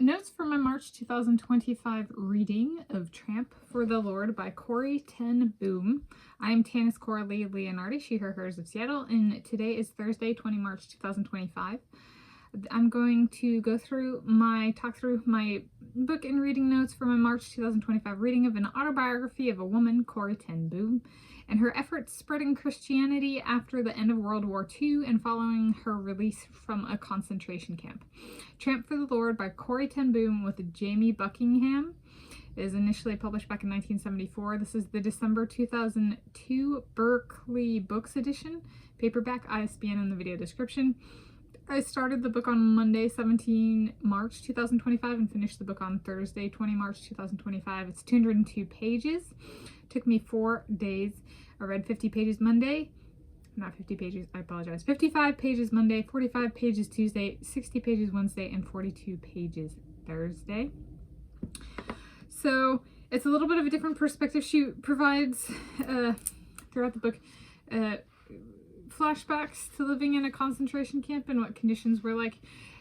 Notes for my March 2025 reading of Tramp for the Lord by Corrie ten Boom. I'm Tanis Coralee Leonhardi, she, her, hers of Seattle, and today is Thursday, 20 March 2025. I'm going to talk through my book and reading notes for my March 2025 reading of an autobiography of a woman, Corrie ten Boom, and her efforts spreading Christianity after the end of World War II and following her release from a concentration camp. Tramp for the Lord by Corrie ten Boom with Jamie Buckingham is initially published back in 1974. This is the December 2002 Berkley Books edition, paperback, ISBN in the video description. I started the book on Monday, 17 March 2025 and finished the book on Thursday, 20 March 2025. It's 202 pages. Took me 4 days. I read 50 pages Monday. Not 50 pages, I apologize. 55 pages Monday, 45 pages Tuesday, 60 pages Wednesday, and 42 pages Thursday. So it's a little bit of a different perspective. She provides, throughout the book, flashbacks to living in a concentration camp and what conditions were like,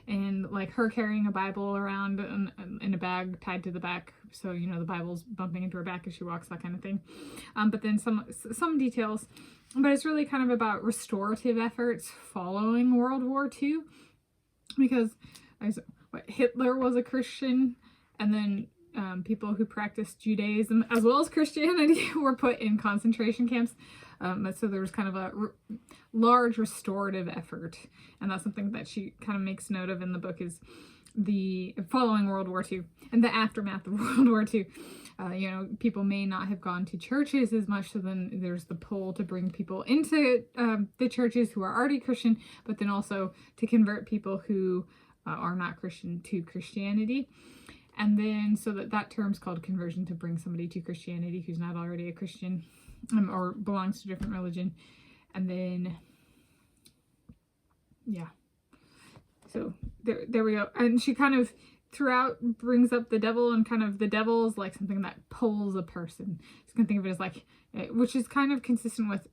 and like her carrying a Bible around in a bag tied to the back, so you know the Bible's bumping into her back as she walks, that kind of thing. But then some details, but it's really kind of about restorative efforts following World War II, because Hitler was a Christian, and then people who practiced Judaism as well as Christianity were put in concentration camps. So there was kind of a large restorative effort, and that's something that she kind of makes note of in the book, is the following World War II and the aftermath of World War II. You know, people may not have gone to churches as much, so then there's the pull to bring people into the churches who are already Christian, but then also to convert people who are not Christian to Christianity. And then, so that term's called conversion, to bring somebody to Christianity who's not already a Christian or belongs to a different religion. And then, yeah. So there we go. And she kind of throughout brings up the devil, and kind of the devil is like something that pulls a person. You can think of it as like, which is kind of consistent with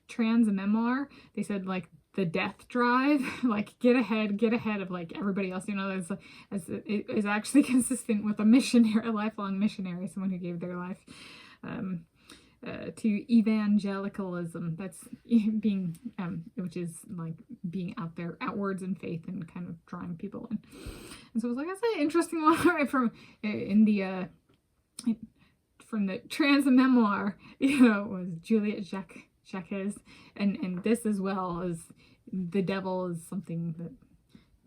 trans memoir. They said like the death drive, like get ahead of like everybody else, you know, as it is actually consistent with a missionary, a lifelong missionary, someone who gave their life to evangelicalism. That's being, which is like being out there, outwards in faith and kind of drawing people in. And so it was like, that's an interesting one, right, from the trans memoir, you know, was Juliet Jacques, and this as well as the devil is something that,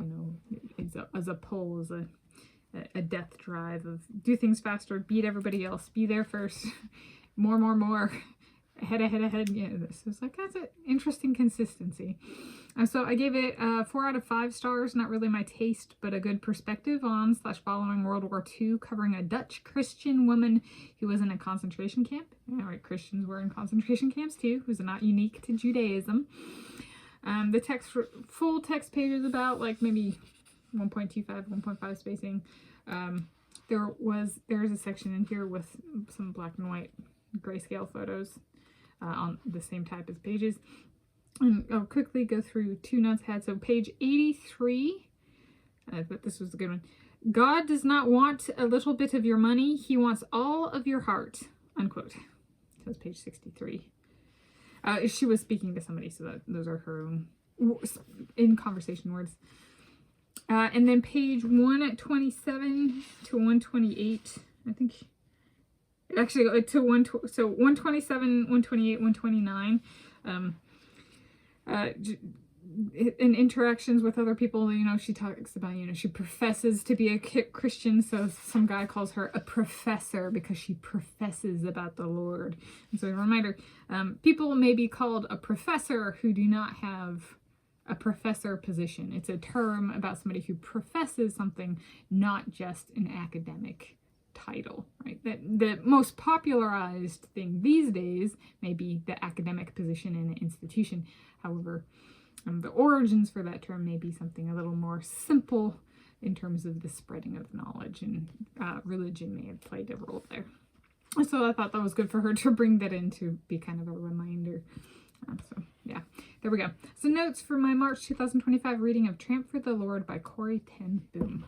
you know, is as a pull, as a death drive of do things faster, beat everybody else, be there first, more, ahead. Yeah, this is like, that's an interesting consistency. So I gave it 4 out of 5 stars. Not really my taste, but a good perspective on / following World War II, covering a Dutch Christian woman who was in a concentration camp. Yeah, right, Christians were in concentration camps too, who's not unique to Judaism. The full text page is about like maybe 1.25, 1.5 spacing. There's a section in here with some black and white grayscale photos on the same type as pages. And I'll quickly go through 2 notes I had. So page 83, I thought this was a good one. God does not want a little bit of your money. He wants all of your heart, unquote. So that's page 63. She was speaking to somebody, so those are her own in conversation words. And then page 127 to 128, I think, actually to 127, 128, 129, in interactions with other people, you know, she talks about, you know, she professes to be a Christian, so some guy calls her a professor because she professes about the Lord. And so a reminder, people may be called a professor who do not have a professor position. It's a term about somebody who professes something, not just an academic title, right? The most popularized thing these days may be the academic position in an institution. However, the origins for that term may be something a little more simple in terms of the spreading of knowledge, and religion may have played a role there. So I thought that was good for her to bring that in to be kind of a reminder. So yeah, there we go. So notes for my March 2025 reading of Tramp for the Lord by Corrie ten Boom.